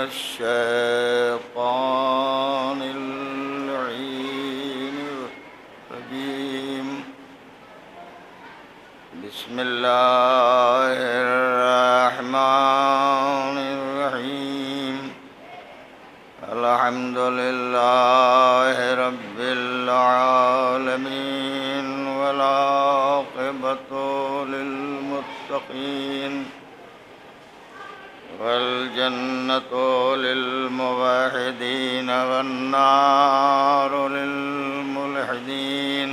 الشيطان اللعين الرجيم. بسم الله الرحمن الرحيم. الحمد لله رب العالمين والعاقبة للمتقين والجنة للموحدين والنار للملحدين،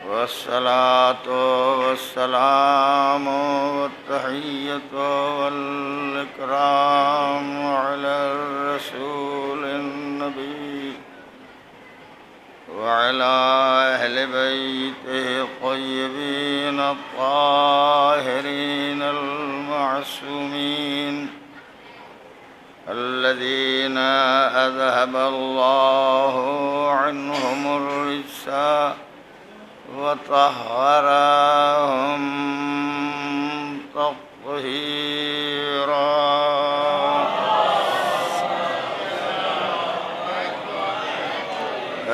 والصلاة والسلام والتحية والإكرام على الرسول النبي وعلى أهل بيته الطيبين الطاهرين المعصومين الذين أذهب الله عنهم الرجس وطهرهم تطهيرا.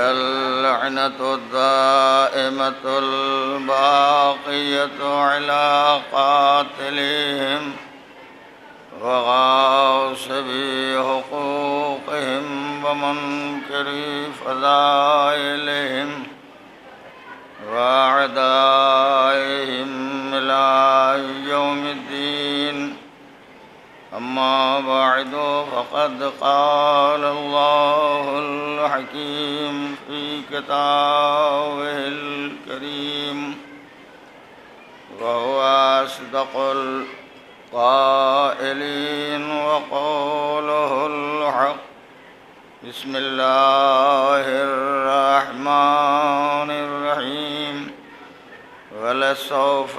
اللعنة الدائمة الباقية على قاتلهم وغاصبي حقوقهم ومنكري فضائلهم وأعدائهم إلى يوم الدين. أما بعد، فقد قال الله الحكيم في كتابه الكريم وهو أصدق القائلين وقوله الحق. بسم الله الرحمن الرحيم. ولسوف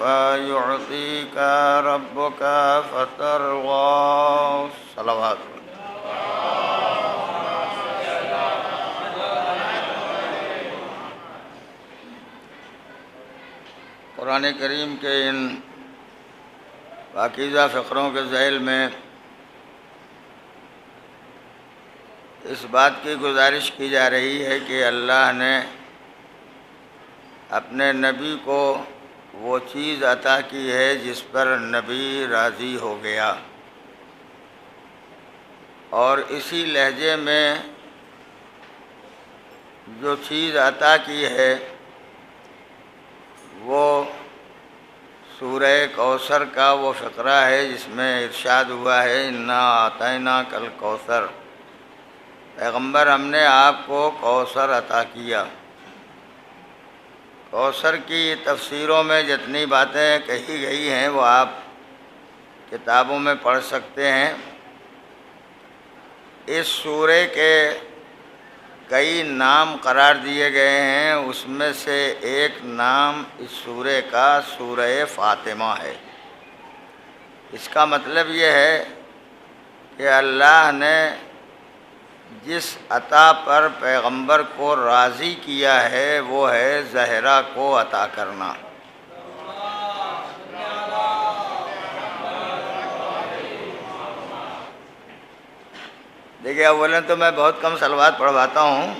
يعطيك ربك فترضى. صلوات. قرآن کریم کے ان پاکیزہ فقروں کے ذیل میں اس بات کی گزارش کی جا رہی ہے کہ اللہ نے اپنے نبی کو وہ چیز عطا کی ہے جس پر نبی راضی ہو گیا، اور اسی لہجے میں جو چیز عطا کی ہے وہ سورہ کوثر کا وہ فقرہ ہے جس میں ارشاد ہوا ہے انا اعطیناک الکوثر. پیغمبر ہم نے آپ کو کوثر عطا کیا. کوثر کی تفسیروں میں جتنی باتیں کہی گئی ہیں وہ آپ کتابوں میں پڑھ سکتے ہیں. اس سورے کے کئی نام قرار دیے گئے ہیں، اس میں سے ایک نام اس سورے کا سورہ فاطمہ ہے. اس کا مطلب یہ ہے کہ اللہ نے جس عطا پر پیغمبر کو راضی کیا ہے وہ ہے زہرا کو عطا کرنا. دیکھیے، اولاً تو میں بہت کم صلوات پڑھواتا ہوں،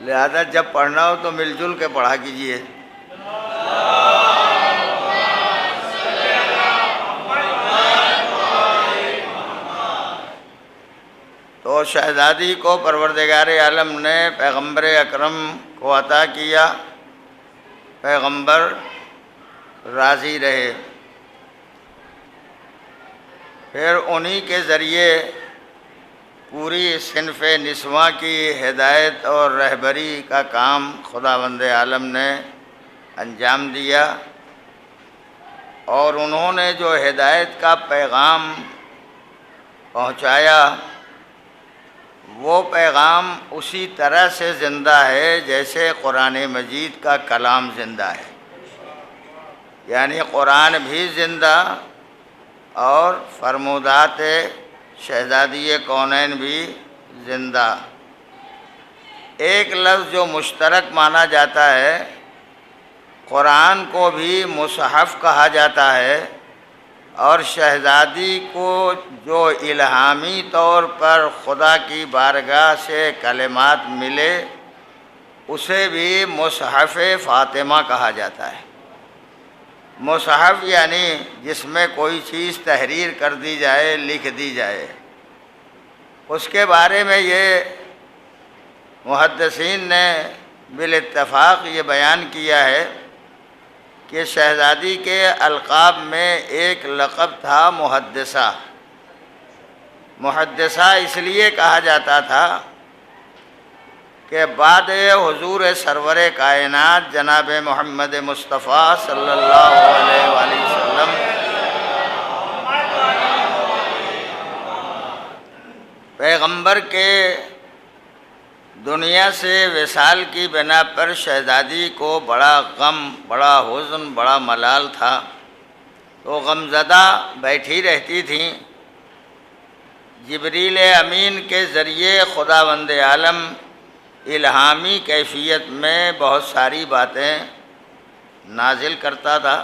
لہذا جب پڑھنا ہو تو مل جل کے پڑھا کیجیے. تو شہزادی کو پروردگار عالم نے پیغمبر اکرم کو عطا کیا، پیغمبر راضی رہے. پھر انہی کے ذریعے پوری صنف نسواں کی ہدایت اور رہبری کا کام خداوند عالم نے انجام دیا، اور انہوں نے جو ہدایت کا پیغام پہنچایا وہ پیغام اسی طرح سے زندہ ہے جیسے قرآن مجید کا کلام زندہ ہے. یعنی قرآن بھی زندہ اور فرمودات شہزادی کونین بھی زندہ. ایک لفظ جو مشترک مانا جاتا ہے، قرآن کو بھی مصحف کہا جاتا ہے اور شہزادی کو جو الہامی طور پر خدا کی بارگاہ سے کلمات ملے اسے بھی مصحف فاطمہ کہا جاتا ہے۔ مصحف یعنی جس میں کوئی چیز تحریر کر دی جائے، لکھ دی جائے۔ اس کے بارے میں یہ محدثین نے بالاتفاق یہ بیان کیا ہے کہ شہزادی کے القاب میں ایک لقب تھا محدثہ۔ محدثہ اس لیے کہا جاتا تھا کہ بعد حضور سرور کائنات جناب محمد مصطفیٰ صلی اللہ علیہ وآلہ وسلم پیغمبر کے دنیا سے وصال کی بنا پر شہزادی کو بڑا غم، بڑا حزن، بڑا ملال تھا، تو غمزدہ بیٹھی رہتی تھیں۔ جبریل امین کے ذریعے خداوند عالم الہامی کیفیت میں بہت ساری باتیں نازل کرتا تھا۔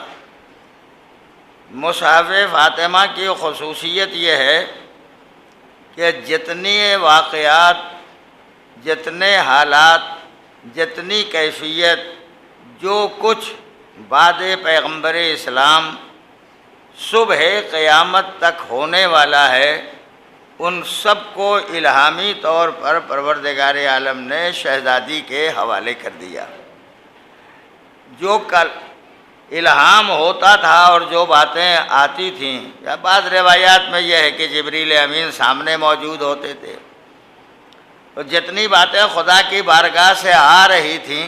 مصحف فاطمہ کی خصوصیت یہ ہے کہ جتنی واقعات، جتنے حالات، جتنی کیفیت، جو کچھ بعد پیغمبر اسلام صبح قیامت تک ہونے والا ہے، ان سب کو الہامی طور پر پروردگار عالم نے شہزادی کے حوالے کر دیا۔ جو کل الہام ہوتا تھا اور جو باتیں آتی تھیں، یا بعض روایات میں یہ ہے کہ جبریل امین سامنے موجود ہوتے تھے، تو جتنی باتیں خدا کی بارگاہ سے آ رہی تھیں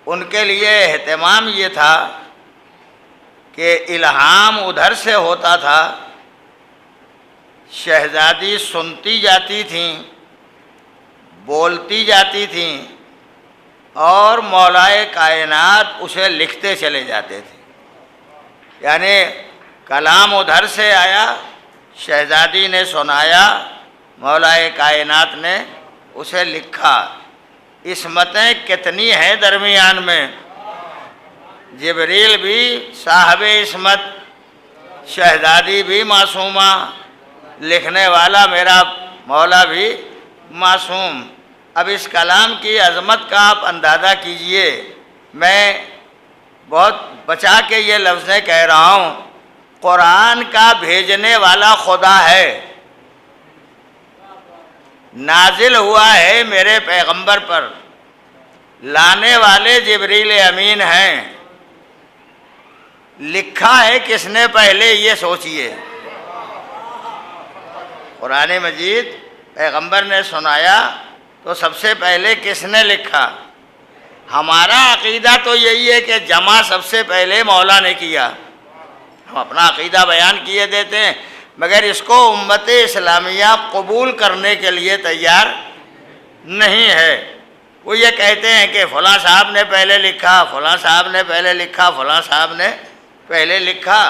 ان کے لیے اہتمام یہ تھا کہ الہام ادھر سے ہوتا تھا، شہزادی سنتی جاتی تھیں، بولتی جاتی تھیں، اور مولائے کائنات اسے لکھتے چلے جاتے تھے۔ یعنی کلام ادھر سے آیا، شہزادی نے سنایا، مولائے کائنات نے اسے لکھا۔ عصمتیں کتنی ہیں درمیان میں، جبریل بھی صاحب عصمت، شہزادی بھی معصومہ، لکھنے والا میرا مولا بھی معصوم۔ اب اس کلام کی عظمت کا آپ اندازہ کیجئے۔ میں بہت بچا کے یہ لفظیں کہہ رہا ہوں، قرآن کا بھیجنے والا خدا ہے، نازل ہوا ہے میرے پیغمبر پر، لانے والے جبریل امین ہیں، لکھا ہے کس نے پہلے یہ سوچئے۔ قرآن مجید پیغمبر نے سنایا تو سب سے پہلے کس نے لکھا؟ ہمارا عقیدہ تو یہی ہے کہ جمع سب سے پہلے مولا نے کیا، ہم اپنا عقیدہ بیان کیے دیتے ہیں، مگر اس کو امت اسلامیہ قبول کرنے کے لیے تیار نہیں ہے۔ وہ یہ کہتے ہیں کہ فلاں صاحب نے پہلے لکھا، فلاں صاحب نے پہلے لکھا، فلاں صاحب نے پہلے لکھا۔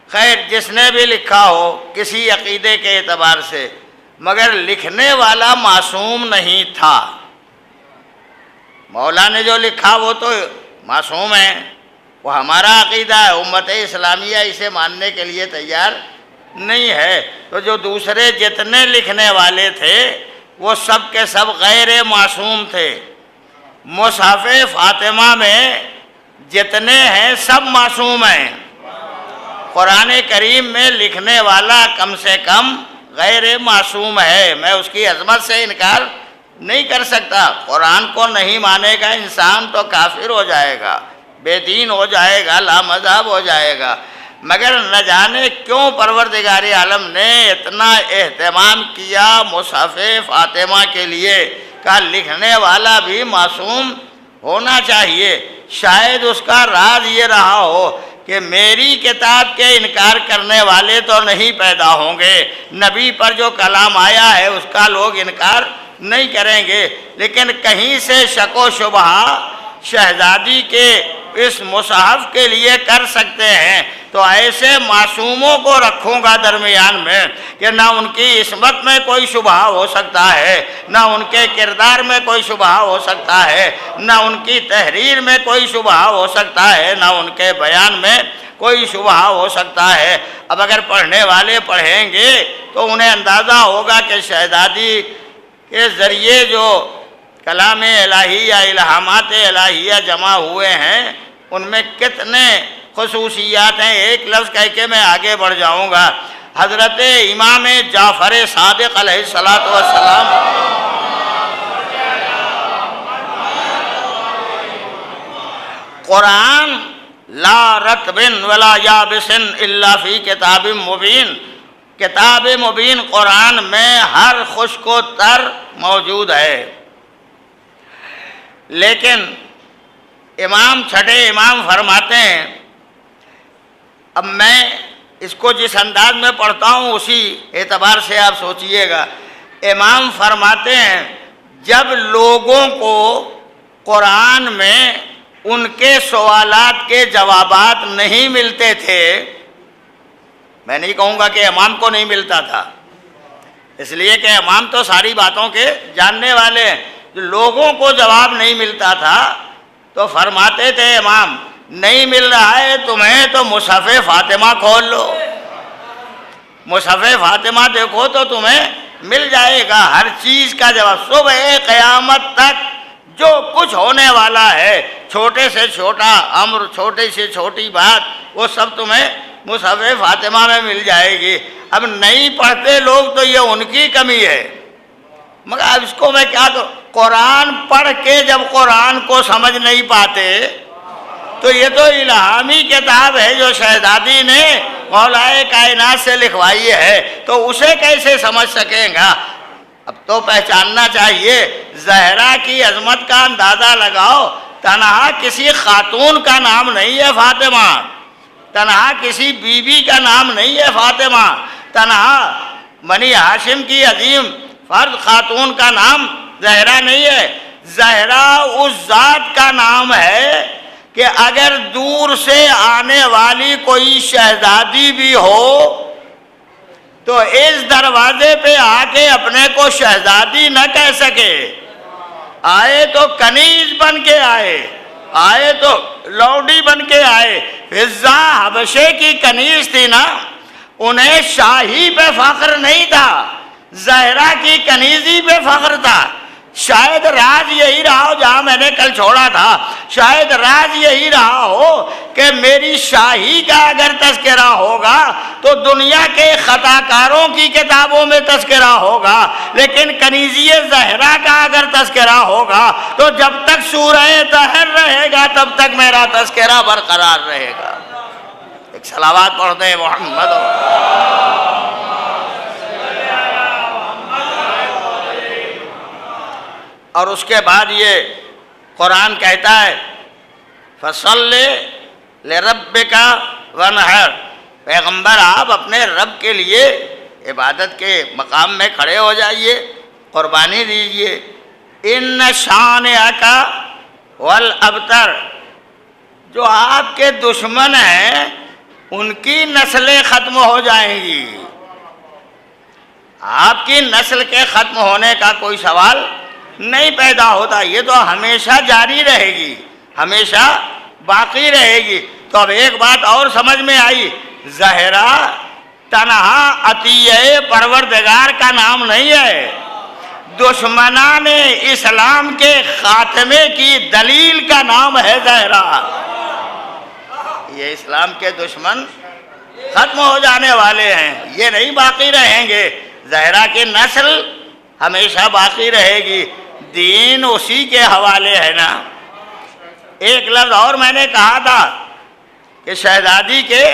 خیر، جس نے بھی لکھا ہو کسی عقیدے کے اعتبار سے، مگر لکھنے والا معصوم نہیں تھا۔ مولا نے جو لکھا وہ تو معصوم ہے، وہ ہمارا عقیدہ ہے، امت اسلامیہ اسے ماننے کے لیے تیار نہیں ہے۔ تو جو دوسرے جتنے لکھنے والے تھے وہ سب کے سب غیر معصوم تھے۔ مصحف فاطمہ میں جتنے ہیں سب معصوم ہیں۔ قرآن کریم میں لکھنے والا کم سے کم غیر معصوم ہے، میں اس کی عظمت سے انکار نہیں کر سکتا۔ قرآن کو نہیں مانے گا انسان تو کافر ہو جائے گا، بے دین ہو جائے گا، لامذہب ہو جائے گا۔ مگر نہ جانے کیوں پروردگار عالم نے اتنا اہتمام کیا مصحف فاطمہ کے لیے کہ لکھنے والا بھی معصوم ہونا چاہیے۔ شاید اس کا راز یہ رہا ہو کہ میری کتاب کے انکار کرنے والے تو نہیں پیدا ہوں گے، نبی پر جو کلام آیا ہے اس کا لوگ انکار نہیں کریں گے، لیکن کہیں سے شک و شبہ شہزادی کے اس مصحف کے لیے کر سکتے ہیں، تو ایسے معصوموں کو رکھوں گا درمیان میں کہ نہ ان کی عصمت میں کوئی شبہ ہو سکتا ہے، نہ ان کے کردار میں کوئی شبہ ہو سکتا ہے، نہ ان کی تحریر میں کوئی شبہ ہو سکتا ہے، نہ ان کے بیان میں کوئی شبہ ہو سکتا ہے۔ اب اگر پڑھنے والے پڑھیں گے تو انہیں اندازہ ہوگا کہ شہزادی کے ذریعے جو کلام الہی یا الہامات الہیہ جمع ہوئے ہیں ان میں کتنے خصوصیات ہیں۔ ایک لفظ کہہ کے میں آگے بڑھ جاؤں گا۔ حضرت امام جعفر صادق علیہ السلام قرآن لا رطب ولا یابس الا فی کتاب مبین، کتاب مبین قرآن میں ہر خشک و تر موجود ہے۔ لیکن چھٹے امام فرماتے ہیں، اب میں اس کو جس انداز میں پڑھتا ہوں اسی اعتبار سے آپ سوچئے گا۔ امام فرماتے ہیں جب لوگوں کو قرآن میں ان کے سوالات کے جوابات نہیں ملتے تھے، میں نہیں کہوں گا کہ امام کو نہیں ملتا تھا، اس لیے کہ امام تو ساری باتوں کے جاننے والے ہیں، لوگوں کو جواب نہیں ملتا تھا تو فرماتے تھے امام نہیں مل رہا ہے تمہیں تو مصحف فاطمہ کھول لو، مصحف فاطمہ دیکھو تو تمہیں مل جائے گا ہر چیز کا جواب۔ صبح قیامت تک جو کچھ ہونے والا ہے، چھوٹے سے چھوٹا امر، چھوٹی سے چھوٹی بات، وہ سب تمہیں مصحف فاطمہ میں مل جائے گی۔ اب نہیں پڑھتے لوگ تو یہ ان کی کمی ہے، مگر اب اس کو میں کیا کروں؟ قرآن پڑھ کے جب قرآن کو سمجھ نہیں پاتے تو یہ تو الہامی کتاب ہے جو شہزادی نے مولا کائنات سے لکھوائی ہے، تو اسے کیسے سمجھ سکیں گا؟ اب تو پہچاننا چاہیے، زہرا کی عظمت کا اندازہ لگاؤ، تنہا کسی خاتون کا نام نہیں ہے فاطمہ، تنہا کسی بیوی کا نام نہیں ہے فاطمہ، تنہا بنی ہاشم کی عظیم فرد خاتون کا نام زہرا نہیں ہے۔ زہرا اس ذات کا نام ہے کہ اگر دور سے آنے والی کوئی شہزادی بھی ہو تو اس دروازے پہ آ کے اپنے کو شہزادی نہ کہہ سکے، آئے تو کنیز بن کے آئے تو لوڈی بن کے آئے۔ فضہ حبشے کی کنیز تھی نا، انہیں شاہی پہ فخر نہیں تھا، زہرا کی کنیزی پہ فخر تھا۔ شاید راز یہی رہا ہو، جہاں میں نے کل چھوڑا تھا، شاید راز یہی رہا ہو کہ میری شاہی کا اگر تذکرہ ہوگا تو دنیا کے خطاکاروں کی کتابوں میں تذکرہ ہوگا، لیکن کنیزی زہرا کا اگر تذکرہ ہوگا تو جب تک سورہ طہر رہے گا تب تک میرا تذکرہ برقرار رہے گا۔ ایک صلوات پڑھتے ہیں محمد۔ اور اس کے بعد یہ قرآن کہتا ہے فَصَلِّ لِرَبِّكَ وَانْحَرْ، پیغمبر آپ اپنے رب کے لیے عبادت کے مقام میں کھڑے ہو جائیے، قربانی دیجیے۔ إِنَّ شَانِئَكَ وَالْأَبْتَرُ، جو آپ کے دشمن ہیں ان کی نسلیں ختم ہو جائیں گی، آپ کی نسل کے ختم ہونے کا کوئی سوال نہیں پیدا ہوتا، یہ تو ہمیشہ جاری رہے گی، ہمیشہ باقی رہے گی۔ تو اب ایک بات اور سمجھ میں آئی، زہرا تنہا عطیہ پروردگار کا نام نہیں ہے، دشمنان اسلام کے خاتمے کی دلیل کا نام ہے زہرا۔ یہ اسلام کے دشمن ختم ہو جانے والے ہیں، یہ نہیں باقی رہیں گے، زہرا کی نسل ہمیشہ باقی رہے گی، دین اسی کے حوالے ہے نا۔ ایک لفظ اور میں نے کہا تھا کہ شہزادی کے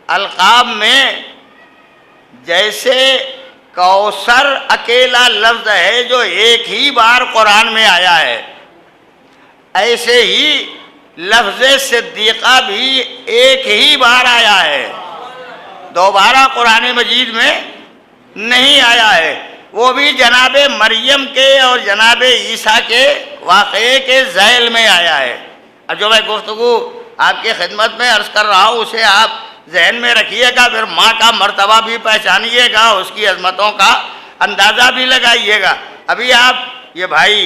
القاب میں جیسے کوثر اکیلا لفظ ہے جو ایک ہی بار قرآن میں آیا ہے، ایسے ہی لفظ صدیقہ بھی ایک ہی بار آیا ہے، دوبارہ قرآن مجید میں نہیں آیا ہے، وہ بھی جناب مریم کے اور جناب عیسیٰ کے واقعے کے ذیل میں آیا ہے۔ اور جو میں گفتگو آپ کی خدمت میں عرض کر رہا ہوں اسے آپ ذہن میں رکھیے گا، پھر ماں کا مرتبہ بھی پہچانیے گا، اس کی عظمتوں کا اندازہ بھی لگائیے گا۔ ابھی آپ یہ بھائی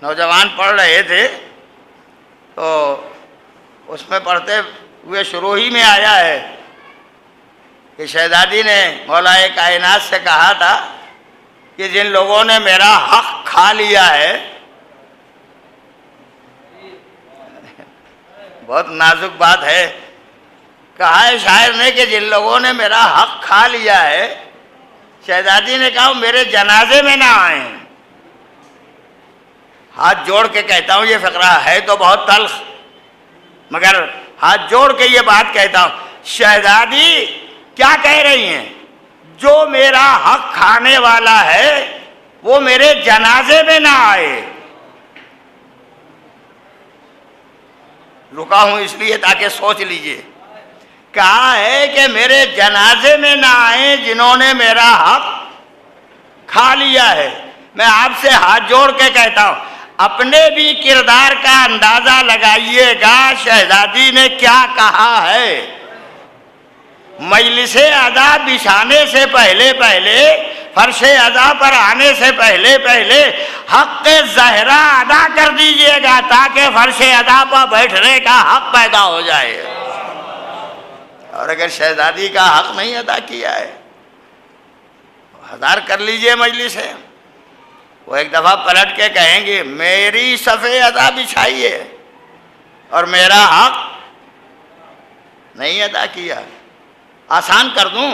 نوجوان پڑھ رہے تھے تو اس میں پڑھتے وہ شروع ہی میں آیا ہے کہ شہزادی نے مولا کائنات سے کہا تھا کہ جن لوگوں نے میرا حق کھا لیا ہے، بہت نازک بات ہے، کہا ہے شاعر نے کہ جن لوگوں نے میرا حق کھا لیا ہے، شہزادی نے کہا میرے جنازے میں نہ آئیں۔ ہاتھ جوڑ کے کہتا ہوں، یہ فقرہ ہے تو بہت تلخ، مگر ہاتھ جوڑ کے یہ بات کہتا ہوں، شہزادی کیا کہہ رہی ہیں؟ جو میرا حق کھانے والا ہے وہ میرے جنازے میں نہ آئے۔ رکا ہوں اس لیے تاکہ سوچ لیجئے، کہا ہے کہ میرے جنازے میں نہ آئیں جنہوں نے میرا حق کھا لیا ہے۔ میں آپ سے ہاتھ جوڑ کے کہتا ہوں، اپنے بھی کردار کا اندازہ لگائیے گا شہزادی نے کیا کہا ہے۔ مجلس ادا بچھانے سے پہلے پہلے، فرش ادا پر آنے سے پہلے پہلے حق زہرا ادا کر دیجئے گا تاکہ فرش ادا پر بیٹھنے کا حق پیدا ہو جائے۔ اور اگر شہزادی کا حق نہیں ادا کیا ہے، ہزار کر لیجئے مجلس ہے، وہ ایک دفعہ پلٹ کے کہیں گے میری صف ادا بچھائیے اور میرا حق نہیں ادا کیا۔ آسان کر دوں،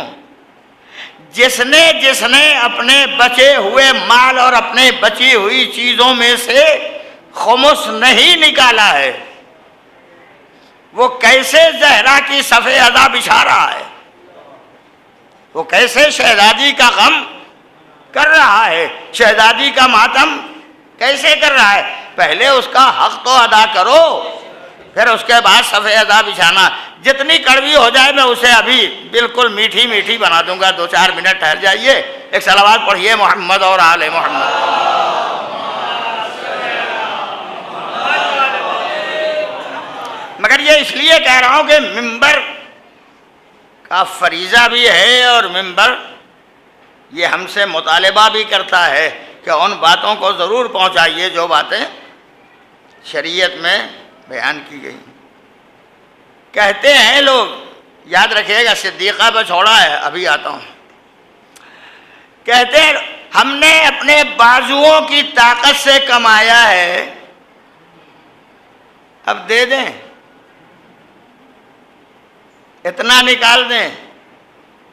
جس نے اپنے بچے ہوئے مال اور اپنے بچی ہوئی چیزوں میں سے خمس نہیں نکالا ہے، وہ کیسے زہرا کی صف ادا بچھا رہا ہے؟ وہ کیسے شہزادی کا غم کر رہا ہے؟ شہزادی کا ماتم کیسے کر رہا ہے؟ پہلے اس کا حق تو ادا کرو، پھر اس کے بعد صف ادا بچھانا۔ جتنی کڑوی ہو جائے میں اسے ابھی بالکل میٹھی میٹھی بنا دوں گا، 2-4 منٹ ٹھہر جائیے، ایک صلوات پڑھیے محمد اور آل محمد۔ مگر یہ اس لیے کہہ رہا ہوں کہ ممبر کا فریضہ بھی ہے اور ممبر یہ ہم سے مطالبہ بھی کرتا ہے کہ ان باتوں کو ضرور پہنچائیے جو باتیں شریعت میں بیان کی گئی۔ کہتے ہیں لوگ، یاد رکھیے گا صدیقہ پہ چھوڑا ہے، ابھی آتا ہوں، کہتے ہیں ہم نے اپنے بازوؤں کی طاقت سے کمایا ہے، اب دے دیں، اتنا نکال دیں۔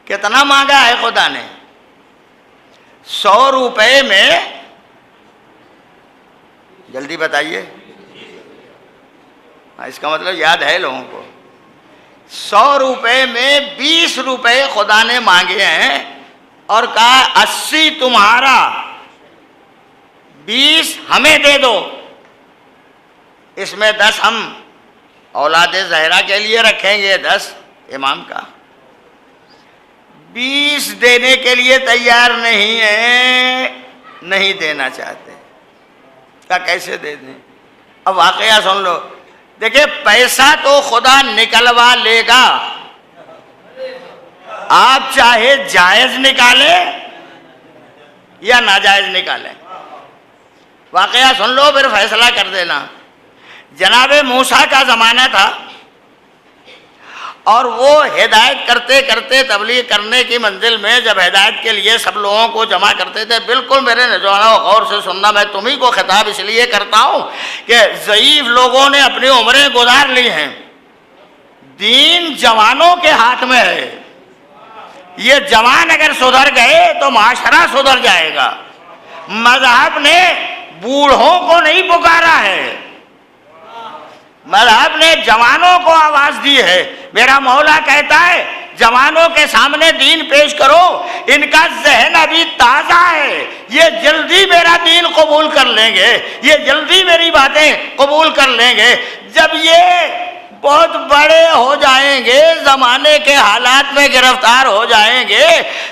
کتنا مانگا ہے خدا نے؟ 100 روپے میں، جلدی بتائیے، اس کا مطلب یاد ہے لوگوں کو، 100 روپے میں 20 روپے خدا نے مانگے ہیں اور کہا 80 تمہارا، 20 ہمیں دے دو، اس میں 10 ہم اولاد زہرا کے لیے رکھیں گے، 10 امام کا۔ 20 دینے کے لیے تیار نہیں ہیں، نہیں دینا چاہتے، کیا کیسے دے دیں؟ اب واقعہ سن لو، دیکھیں پیسہ تو خدا نکلوا لے گا، آپ چاہے جائز نکالیں یا ناجائز نکالیں، واقعہ سن لو پھر فیصلہ کر دینا۔ جناب موسیٰ کا زمانہ تھا اور وہ ہدایت کرتے کرتے تبلیغ کرنے کی منزل میں جب ہدایت کے لیے سب لوگوں کو جمع کرتے تھے، بالکل میرے نوجوانوں غور سے سننا، میں تمہیں کو خطاب اس لیے کرتا ہوں کہ ضعیف لوگوں نے اپنی عمریں گزار لی ہیں، دین جوانوں کے ہاتھ میں ہے، یہ جوان اگر سدھر گئے تو معاشرہ سدھر جائے گا۔ مذہب نے بوڑھوں کو نہیں پکارا ہے، مذہب نے جوانوں کو آواز دی ہے۔ میرا مولا کہتا ہے جوانوں کے سامنے دین پیش کرو، ان کا ذہن ابھی تازہ ہے، یہ جلدی میرا دین قبول کر لیں گے، یہ جلدی میری باتیں قبول کر لیں گے۔ جب یہ بہت بڑے ہو جائیں گے، زمانے کے حالات میں گرفتار ہو جائیں گے،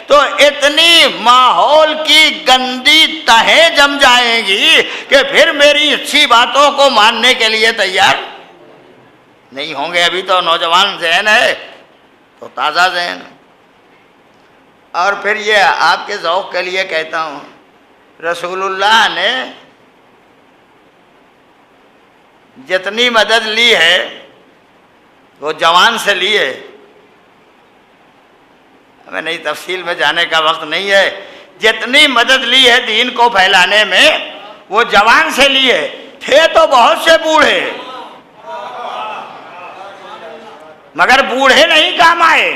تو اتنی ماحول کی گندی تہیں جم جائیں گی کہ پھر میری اچھی باتوں کو ماننے کے لیے تیار نہیں ہوں گے۔ ابھی تو نوجوان ذہن ہے، تو تازہ ذہن۔ اور پھر یہ آپ کے ذوق کے لیے کہتا ہوں، رسول اللہ نے جتنی مدد لی ہے وہ جوان سے لیے، ہمیں نہیں تفصیل میں جانے کا وقت نہیں ہے، جتنی مدد لی ہے دین کو پھیلانے میں وہ جوان سے لیے، تھے تو بہت سے بوڑھے مگر بوڑھے نہیں کام آئے،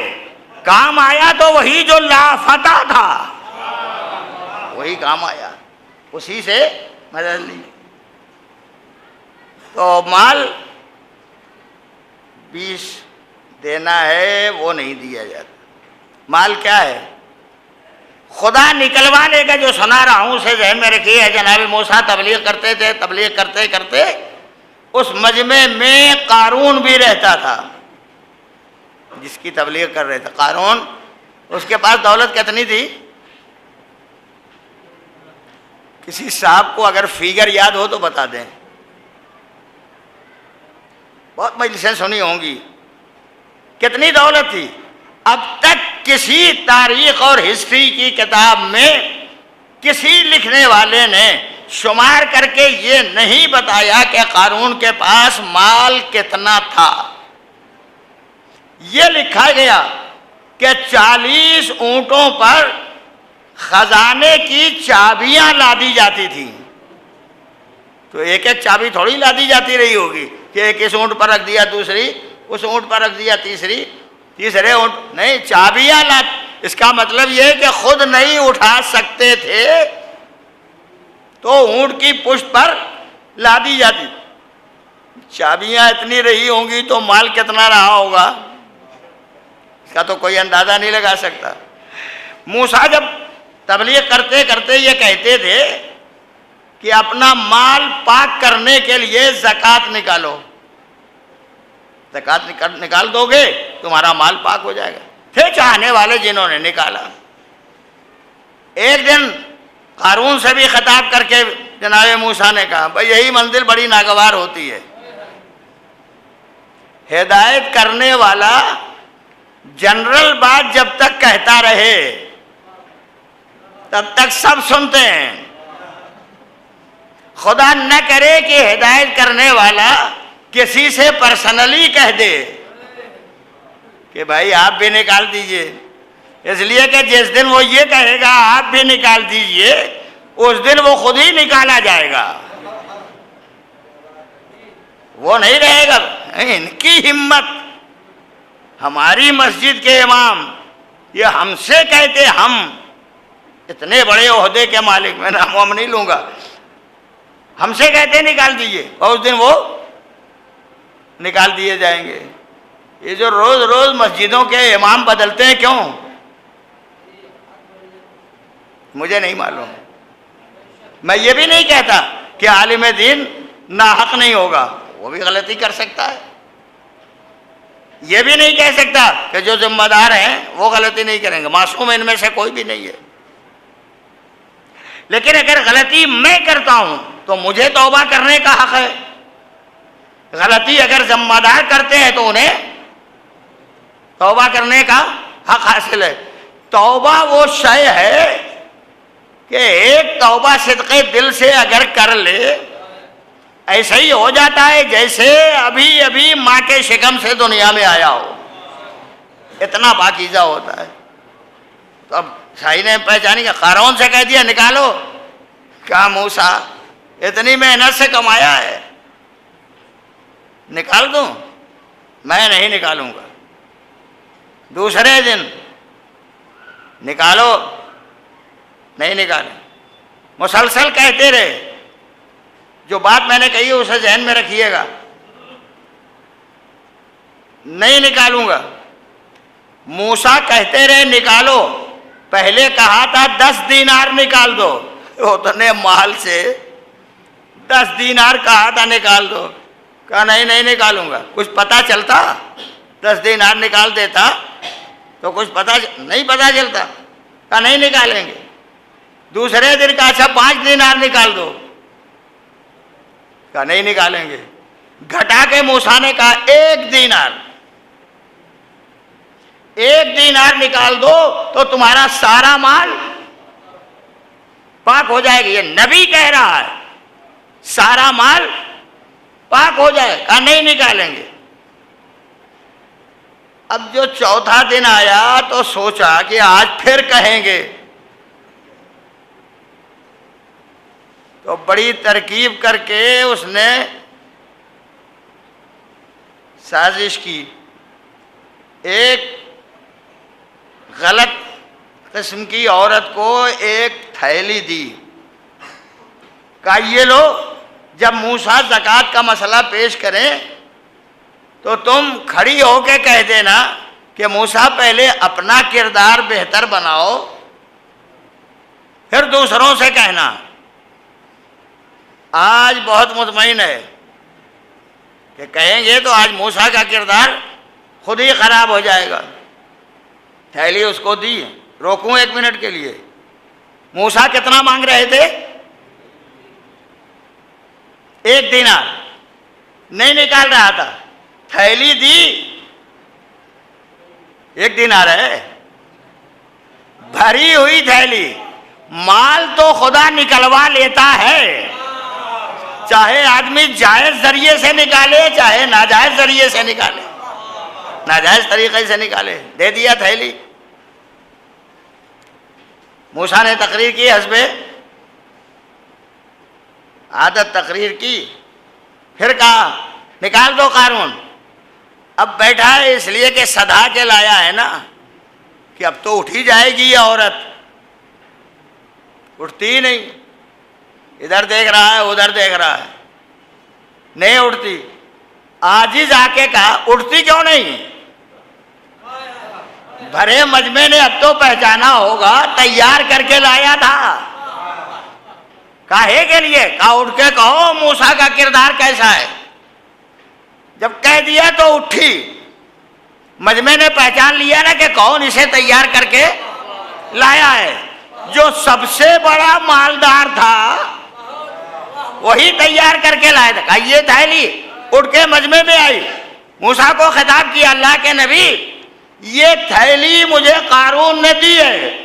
کام آیا تو وہی جو لافتہ تھا وہی کام آیا، اسی سے مدد لی۔ تو مال 20 دینا ہے وہ نہیں دیا جاتا۔ مال کیا ہے؟ خدا نکلوا لے گا، جو سنا رہا ہوں اسے ذہن میں رکھیے۔ جناب موسیٰ تبلیغ کرتے تھے، تبلیغ کرتے کرتے اس مجمع میں قارون بھی رہتا تھا، جس کی تبلیغ کر رہے تھے۔ قارون، اس کے پاس دولت کتنی تھی؟ کسی صاحب کو اگر فیگر یاد ہو تو بتا دیں، بہت مجلسیں سنی ہوں گی، کتنی دولت تھی؟ اب تک کسی تاریخ اور ہسٹری کی کتاب میں کسی لکھنے والے نے شمار کر کے یہ نہیں بتایا کہ قارون کے پاس مال کتنا تھا۔ یہ لکھا گیا کہ 40 اونٹوں پر خزانے کی چابیاں لادی جاتی تھیں۔ تو ایک ایک چابی تھوڑی لادی جاتی رہی ہوگی کہ ایک اس اونٹ پر رکھ دیا، دوسری اس اونٹ پر رکھ دیا، تیسرے اونٹ نہیں، چابیاں اس کا مطلب یہ کہ خود نہیں اٹھا سکتے تھے تو اونٹ کی پشت پر لادی جاتی۔ چابیاں اتنی رہی ہوں گی تو مال کتنا رہا ہوگا اس کا تو کوئی اندازہ نہیں لگا سکتا۔ موسیٰ جب تبلیغ کرتے کرتے یہ کہتے تھے کہ اپنا مال پاک کرنے کے لیے زکوٰۃ نکالو، زکوٰۃ نکال دو گے تمہارا مال پاک ہو جائے گا۔ تھے چاہنے والے جنہوں نے نکالا۔ ایک دن قارون سے بھی خطاب کر کے جناب موسیٰ نے کہا بھائی یہی منزل بڑی ناگوار ہوتی ہے، ہدایت کرنے والا جنرل بات جب تک کہتا رہے تب تک سب سنتے ہیں، خدا نہ کرے کہ ہدایت کرنے والا کسی سے پرسنلی کہہ دے کہ بھائی آپ بھی نکال دیجئے، اس لیے کہ جس دن وہ یہ کہے گا آپ بھی نکال دیجئے اس دن وہ خود ہی نکالا جائے گا، وہ نہیں رہے گا۔ ان کی ہمت، ہماری مسجد کے امام یہ ہم سے کہتے، ہم اتنے بڑے عہدے کے مالک، میں نام وام نہیں لوں گا، ہم سے کہتے نکال دیجئے اور اس دن وہ نکال دیے جائیں گے۔ یہ جو روز روز مسجدوں کے امام بدلتے ہیں کیوں مجھے نہیں معلوم۔ میں یہ بھی نہیں کہتا کہ عالم دین ناحق نہیں ہوگا، وہ بھی غلطی کر سکتا ہے۔ یہ بھی نہیں کہہ سکتا کہ جو ذمہ دار ہیں وہ غلطی نہیں کریں گے، معصوم ان میں سے کوئی بھی نہیں ہے۔ لیکن اگر غلطی میں کرتا ہوں تو مجھے توبہ کرنے کا حق ہے، غلطی اگر ذمہ دار کرتے ہیں تو انہیں توبہ کرنے کا حق حاصل ہے۔ توبہ وہ شے ہے کہ ایک توبہ صدقے دل سے اگر کر لے ایسے ہی ہو جاتا ہے جیسے ابھی ابھی ماں کے شکم سے دنیا میں آیا ہو، اتنا پاکیزہ ہوتا ہے۔ تو اب شاہی نے پہچانی کہ قارون سے کہہ دیا نکالو، کہا موسیٰ اتنی محنت سے کمایا ہے نکال دوں؟ میں نہیں نکالوں گا۔ دوسرے دن نکالو، نہیں نکالے، مسلسل کہتے رہے۔ جو بات میں نے کہی ہے اسے ذہن میں رکھیے گا، نہیں نکالوں گا۔ موسیٰ کہتے رہے نکالو، پہلے کہا تھا 10 دینار نکال دو، اتنے مال سے 10 دینار کہا تھا نکال دو، کہا نہیں نکالوں گا۔ کچھ پتہ چلتا؟ 10 دینار نکال دیتا تو کچھ نہیں پتہ چلتا، کہا نہیں نکالیں گے۔ دوسرے دن کہا اچھا 5 دینار نکال دو، کہا نہیں نکالیں گے۔ گھٹا کے موسیٰ نے کہا 1 دینار، 1 دینار نکال دو تو تمہارا سارا مال پاک ہو جائے گا۔ یہ نبی کہہ رہا ہے سارا مال پاک ہو جائے، کہا نہیں نکالیں گے۔ اب جو چوتھا دن آیا تو سوچا کہ آج پھر کہیں گے، تو بڑی ترکیب کر کے اس نے سازش کی، ایک غلط قسم کی عورت کو ایک تھیلی دی، کہا یہ لو، جب موسیٰ زکوٰۃ کا مسئلہ پیش کریں تو تم کھڑی ہو کے کہہ دینا کہ موسیٰ پہلے اپنا کردار بہتر بناؤ، پھر دوسروں سے کہنا۔ آج بہت مطمئن ہے کہ کہیں گے تو آج موسیٰ کا کردار خود ہی خراب ہو جائے گا۔ تھیلی اس کو دی، روکوں ایک منٹ کے لیے، موسیٰ کتنا مانگ رہے تھے؟ 1 دینار نہیں نکال رہا تھا، تھیلی دی، 1 دینار ہے، بھری ہوئی تھیلی۔ مال تو خدا نکلوا لیتا ہے، چاہے آدمی جائز ذریعے سے نکالے چاہے ناجائز ذریعے سے نکالے، ناجائز طریقے سے نکالے، دے دیا تھیلی۔ موسیٰ نے تقریر کی، حسب عادت تقریر کی، پھر کہا نکال دو قارون۔ اب بیٹھا ہے اس لیے کہ سدھا کے لایا ہے نا کہ اب تو اٹھ ہی جائے گی یہ عورت، اٹھتی ہی نہیں، ادھر دیکھ رہا ہے ادھر دیکھ رہا ہے، نہیں اٹھتی۔ عاجز آ کے کہا اٹھتی کیوں نہیں؟ بھرے مجمع نے اب تو پہچانا ہوگا، تیار کر کے لایا تھا، کاہے کے لیے؟ کہا اٹھ کے کہو موسیٰ کا کردار کیسا ہے۔ جب کہہ دیا تو اٹھی، مجمع نے پہچان لیا نا کہ کون اسے تیار کر کے لایا ہے۔ جو سب سے بڑا مالدار تھا وہی تیار کر کے لایا تھا، کہا یہ تھیلی، اٹھ کے مجمع میں آئی، موسیٰ کو خطاب کیا، اللہ کے نبی یہ تھیلی مجھے قارون نے دی ہے،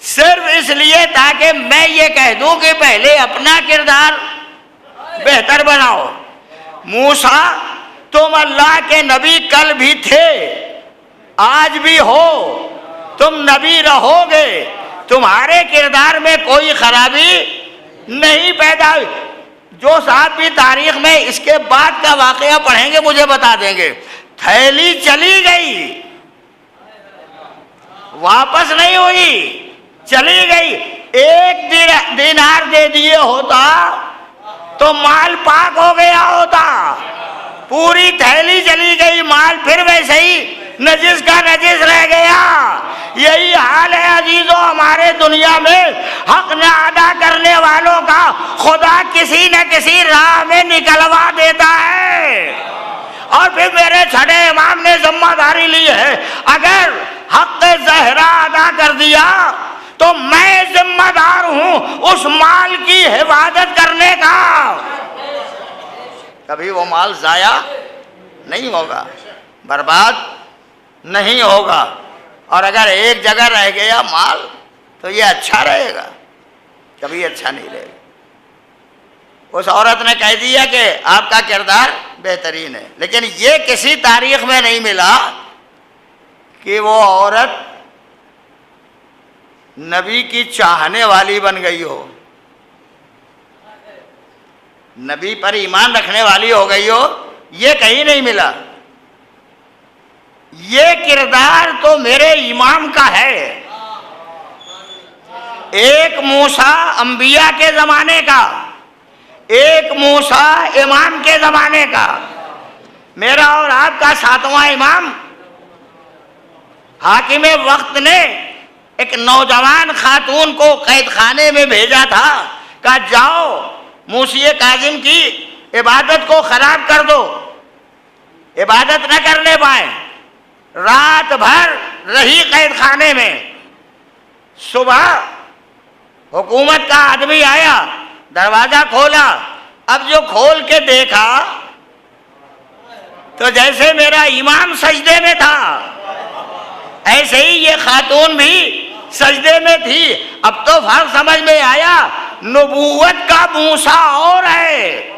صرف اس لیے تاکہ میں یہ کہہ دوں کہ پہلے اپنا کردار بہتر بناؤ۔ موسیٰ تم اللہ کے نبی کل بھی تھے، آج بھی ہو، تم نبی رہو گے، تمہارے کردار میں کوئی خرابی نہیں پیدا ہوئی۔ جو صاحب بھی تاریخ میں اس کے بعد کا واقعہ پڑھیں گے مجھے بتا دیں گے، تھیلی چلی گئی، واپس نہیں ہوئی، چلی گئی۔ 1 دینار دے دیے ہوتا تو مال پاک ہو گیا ہوتا، پوری تھیلی چلی گئی، مال پھر ویسے ہی نجس کا نجس رہ گیا۔ یہی حال ہے عزیزو ہمارے دنیا میں، حق نہ ادا کرنے والوں کا خدا کسی نہ کسی راہ میں نکلوا دیتا ہے۔ اور پھر میرے چھٹے امام نے ذمہ داری لی ہے، اگر حق زہرا ادا کر دیا تو میں ذمہ دار ہوں اس مال کی حفاظت کرنے کا، کبھی وہ مال ضائع نہیں ہوگا، برباد نہیں ہوگا۔ اور اگر ایک جگہ رہ گیا مال تو یہ اچھا رہے گا، کبھی اچھا نہیں رہے گا۔ اس عورت نے کہہ دیا کہ آپ کا کردار بہترین ہے، لیکن یہ کسی تاریخ میں نہیں ملا کہ وہ عورت نبی کی چاہنے والی بن گئی ہو، نبی پر ایمان رکھنے والی ہو گئی ہو، یہ کہیں نہیں ملا۔ یہ کردار تو میرے امام کا ہے، ایک موسیٰ انبیاء کے زمانے کا، ایک موسیٰ امام کے زمانے کا، میرا اور آپ کا 7واں امام۔ حاکم وقت نے ایک نوجوان خاتون کو قید خانے میں بھیجا تھا، کہا جاؤ موسی کاظم کی عبادت کو خراب کر دو، عبادت نہ کرنے پائے، رات بھر رہی قید خانے میں۔ صبح حکومت کا آدمی آیا، دروازہ کھولا، اب جو کھول کے دیکھا تو جیسے میرا امام سجدے میں تھا ایسے ہی یہ خاتون بھی سجدے میں تھی۔ اب تو فرق سمجھ میں آیا، نبوت کا موسیٰ اور ہے،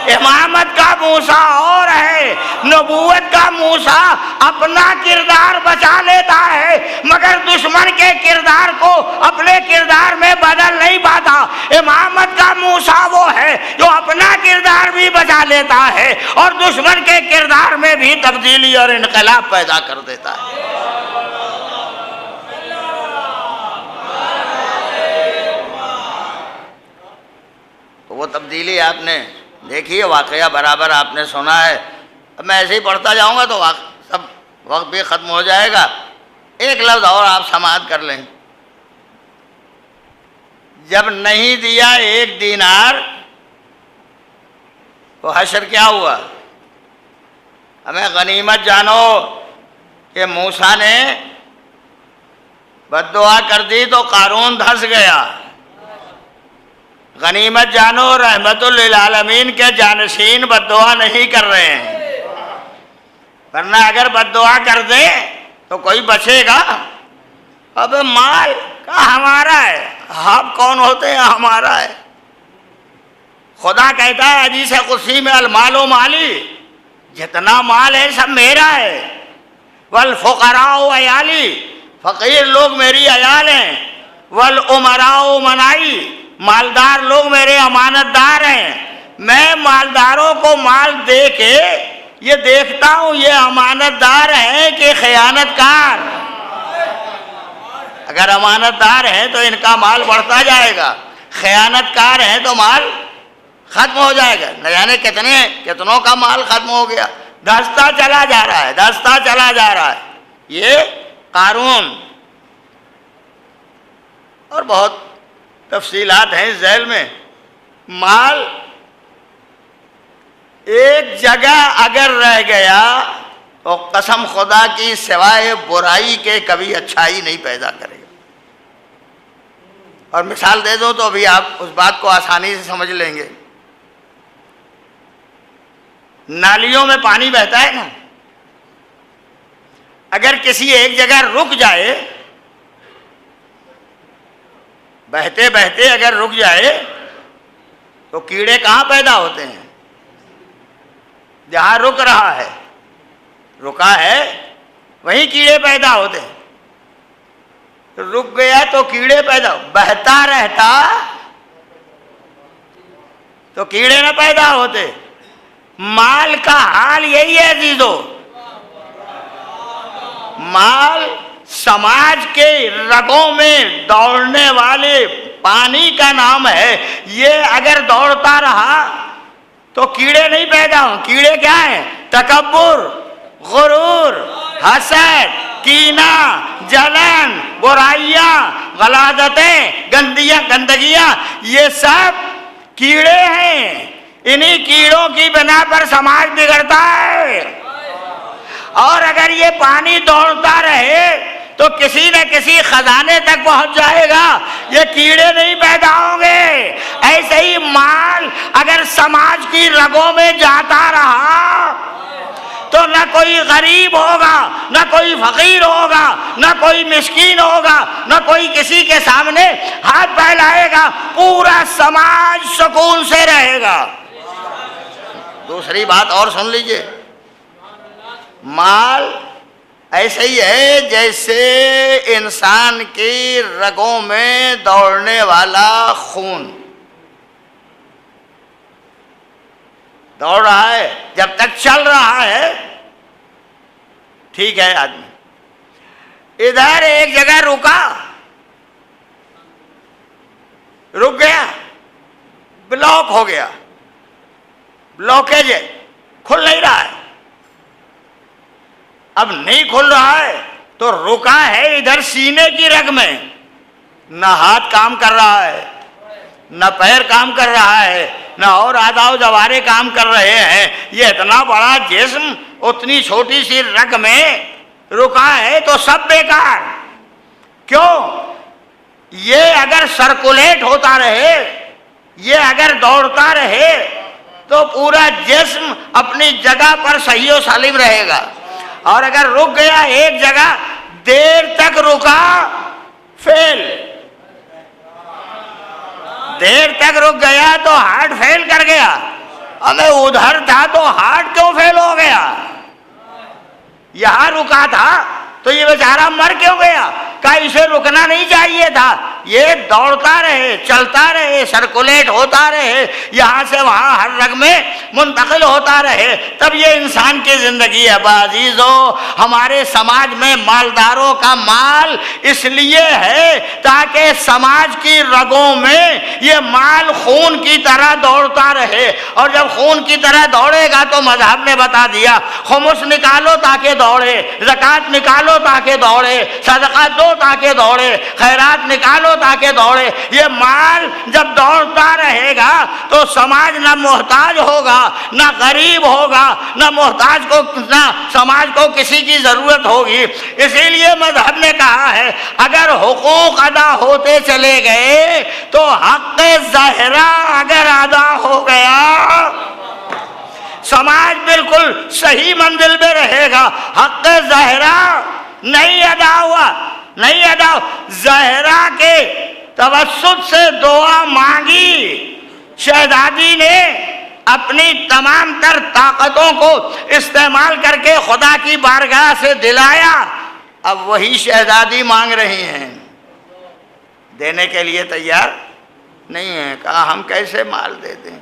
امامت کا موسیٰ اور ہے، نبوت کا موسیٰ اپنا کردار بچا لیتا ہے مگر دشمن کے کردار کو اپنے کردار میں بدل نہیں پاتا۔ امامت کا موسیٰ وہ ہے جو اپنا کردار بھی بچا لیتا ہے اور دشمن کے کردار میں بھی تبدیلی اور انقلاب پیدا کر دیتا ہے۔ وہ تبدیلی آپ نے دیکھی ہے، واقعہ برابر آپ نے سنا ہے۔ اب میں ایسے ہی پڑھتا جاؤں گا تو سب وقت بھی ختم ہو جائے گا۔ ایک لفظ اور آپ سماعت کر لیں۔ جب نہیں دیا 1 دینار تو حشر کیا ہوا؟ ہمیں غنیمت جانو کہ موسیٰ نے بد دعا کر دی تو قارون دھس گیا۔ غنیمت جانو رحمت للعالمین کے جانشین بد دعا نہیں کر رہے ہیں، ورنہ اگر بد دعا کر دیں تو کوئی بچے گا؟ اب مال کا ہمارا ہے، آپ کون ہوتے ہیں؟ ہمارا ہے۔ خدا کہتا ہے حدیث قدسی میں المال و مالی، جتنا مال ہے سب میرا ہے، والفقراء عیالی، فقیر لوگ میری عیال ہیں، والامراء منائی، مالدار لوگ میرے امانت دار ہیں۔ میں مالداروں کو مال دے کے یہ دیکھتا ہوں یہ امانت دار ہیں کہ خیانت کار۔ اگر امانت دار ہیں تو ان کا مال بڑھتا جائے گا، خیانت کار ہیں تو مال ختم ہو جائے گا۔ نہ جانے کتنوں کا مال ختم ہو گیا، دھستا چلا جا رہا ہے، دھستا چلا جا رہا ہے۔ یہ قارون، اور بہت تفصیلات ہیں اس ذیل میں۔ مال ایک جگہ اگر رہ گیا تو قسم خدا کی سوائے برائی کے کبھی اچھائی نہیں پیدا کرے گا۔ اور مثال دے دوں تو ابھی آپ اس بات کو آسانی سے سمجھ لیں گے۔ نالیوں میں پانی بہتا ہے نا، اگر کسی ایک جگہ رک جائے، بہتے بہتے اگر رک جائے تو کیڑے کہاں پیدا ہوتے ہیں؟ جہاں رک رہا ہے، رکا ہے وہیں کیڑے پیدا ہوتے ہیں۔ رک گیا تو کیڑے پیدا، بہتا رہتا تو کیڑے نہ پیدا ہوتے۔ مال کا حال یہی ہے عزیزو، مال سماج کے رگوں میں دوڑنے والے پانی کا نام ہے۔ یہ اگر دوڑتا رہا تو کیڑے نہیں پیدا ہوں۔ کیڑے کیا ہیں؟ تکبر، غرور، حسد، کینہ، جلن، برائیاں، غلاظتیں، گندگیاں، یہ سب کیڑے ہیں۔ انہی کیڑوں کی بنا پر سماج بگڑتا ہے۔ اور اگر یہ پانی دوڑتا رہے تو کسی نہ کسی خزانے تک پہنچ جائے گا، یہ کیڑے نہیں پیدا ہوں گے۔ ایسے ہی مال اگر سماج کی رگوں میں جاتا رہا تو نہ کوئی غریب ہوگا، نہ کوئی فقیر ہوگا، نہ کوئی مسکین ہوگا، نہ کوئی کسی کے سامنے ہاتھ پھیلائے گا، پورا سماج سکون سے رہے گا۔ دوسری بات اور سن لیجئے، مال ایسے ہی ہے جیسے انسان کی رگوں میں دوڑنے والا خون دوڑ رہا ہے، جب تک چل رہا ہے ٹھیک ہے آدمی۔ ادھر ایک جگہ رک گیا، بلاک ہو گیا، بلاکیج ہے، کھل نہیں رہا ہے۔ اب نہیں کھل رہا ہے تو رکا ہے ادھر سینے کی رگ میں، نہ ہاتھ کام کر رہا ہے، نہ پیر کام کر رہا ہے، نہ اور اعضاء و جوارے کام کر رہے ہیں۔ یہ اتنا بڑا جسم اتنی چھوٹی سی رگ میں رکا ہے تو سب بیکار۔ کیوں؟ یہ اگر سرکولیٹ ہوتا رہے، یہ اگر دوڑتا رہے تو پورا جسم اپنی جگہ پر صحیح و سالم رہے گا۔ اور اگر رک گیا ایک جگہ، دیر تک رکا، فیل، دیر تک رک گیا تو ہارٹ فیل کر گیا، ہمیں ادھر تھا تو ہارٹ کیوں فیل ہو گیا؟ یہاں رکا تھا تو یہ بیچارہ مر کیوں گیا؟ کہا اسے رکنا نہیں چاہیے تھا، یہ دوڑتا رہے، چلتا رہے، سرکولیٹ ہوتا رہے، یہاں سے وہاں ہر رگ میں منتقل ہوتا رہے، تب یہ انسان کی زندگی ہے۔ عزیزو، ہمارے سماج میں مالداروں کا مال اس لیے ہے تاکہ سماج کی رگوں میں یہ مال خون کی طرح دوڑتا رہے، اور جب خون کی طرح دوڑے گا تو مذہب نے بتا دیا خمس نکالو تاکہ دوڑے، زکوٰۃ نکالو تاکہ دوڑے، صدقہ دو تاکہ دوڑے، خیرات نکالو تاکہ دوڑے۔ یہ مال جب دوڑتا رہے گا تو سماج نہ محتاج ہوگا، نہ غریب ہوگا، نہ محتاج کو، نہ سماج کو کسی کی ضرورت ہوگی۔ اسی لیے مذہب نے کہا ہے اگر حقوق ادا ہوتے چلے گئے تو حق ظاہرہ اگر ادا ہو گیا سماج بالکل صحیح منزل میں رہے گا۔ حق ظاہرہ نہیں ادا ہوا، نہیں ادا، ظاہرہ کے توسط سے دعا مانگی، شہزادی نے اپنی تمام تر طاقتوں کو استعمال کر کے خدا کی بارگاہ سے دلایا، اب وہی شہزادی مانگ رہی ہیں، دینے کے لیے تیار نہیں ہیں۔ کہا ہم کیسے مال دے دیں؟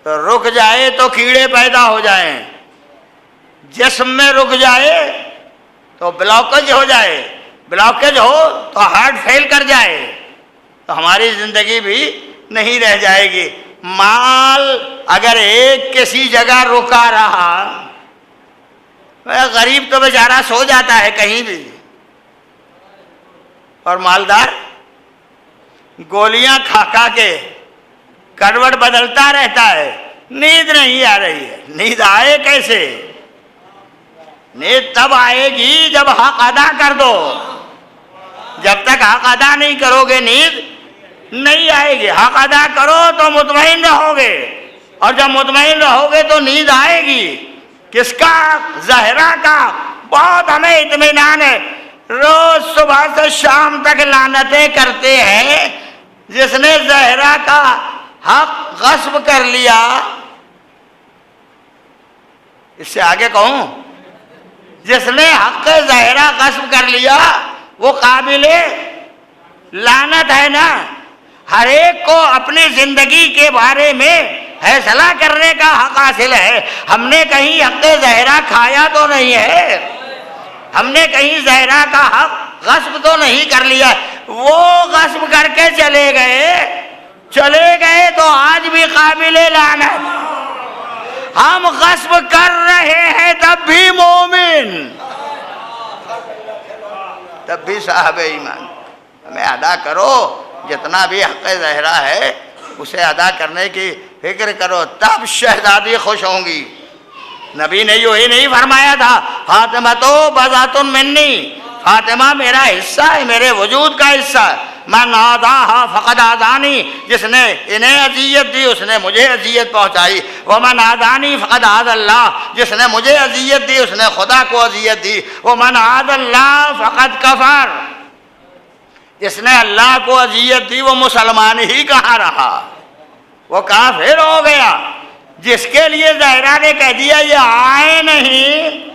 تو رک جائے تو کیڑے پیدا ہو جائیں، جسم میں رک جائے تو بلاکج ہو جائے، بلاکج ہو تو ہارٹ فیل کر جائے، تو ہماری زندگی بھی نہیں رہ جائے گی۔ مال اگر ایک کسی جگہ رکا رہا، غریب تو بیچارہ سو جاتا ہے کہیں بھی، اور مالدار گولیاں کھا کھا کے کروٹ بدلتا رہتا ہے، نیند نہیں آ رہی ہے۔ نیند آئے کیسے؟ نیند تب آئے گی جب حق ادا کر دو، جب تک حق ادا نہیں کرو گے نیند نہیں آئے گی۔ حق ادا کرو تو مطمئن رہو گے، اور جب مطمئن رہو گے تو نیند آئے گی۔ کس کا؟ ظاہرہ کا۔ بہت ہمیں اطمینان ہے، روز صبح سے شام تک لعنتیں کرتے ہیں جس نے ظاہرہ کا حق غصب کر لیا۔ اس سے آگے کہوں، جس نے حق ظاہرہ غصب کر لیا وہ قابل لعنت ہے نا۔ ہر ایک کو اپنی زندگی کے بارے میں فیصلہ کرنے کا حق حاصل ہے۔ ہم نے کہیں حق ظاہرہ کھایا تو نہیں ہے، ہم نے کہیں ظاہرہ کا حق غصب تو نہیں کر لیا۔ وہ غصب کر کے چلے گئے تو آج بھی قابل لعنت۔ ہم غصب کر رہے ہیں تب بھی مومن، تب بھی صاحب ایمان۔ ہمیں ادا کرو، جتنا بھی حق ظاہرہ ہے اسے ادا کرنے کی فکر کرو، تب شہزادی خوش ہوں گی۔ نبی نے یوں ہی نہیں فرمایا تھا فاطمہ تو بضعۃ منی، فاطمہ میرا حصہ ہے، میرے وجود کا حصہ ہے۔ من آذاہا فقد آذانی، جس نے انہیں اذیت دی اس نے مجھے اذیت پہنچائی۔ ومن آذانی فقد آذى اللہ، جس نے مجھے اذیت دی اس نے خدا کو اذیت دی۔ ومن آذى اللہ فقد کفر، جس نے اللہ کو اذیت دی وہ مسلمان ہی کہاں رہا، وہ کافر ہو گیا۔ جس کے لیے ظاہرہ نے کہہ دیا یہ آئے نہیں،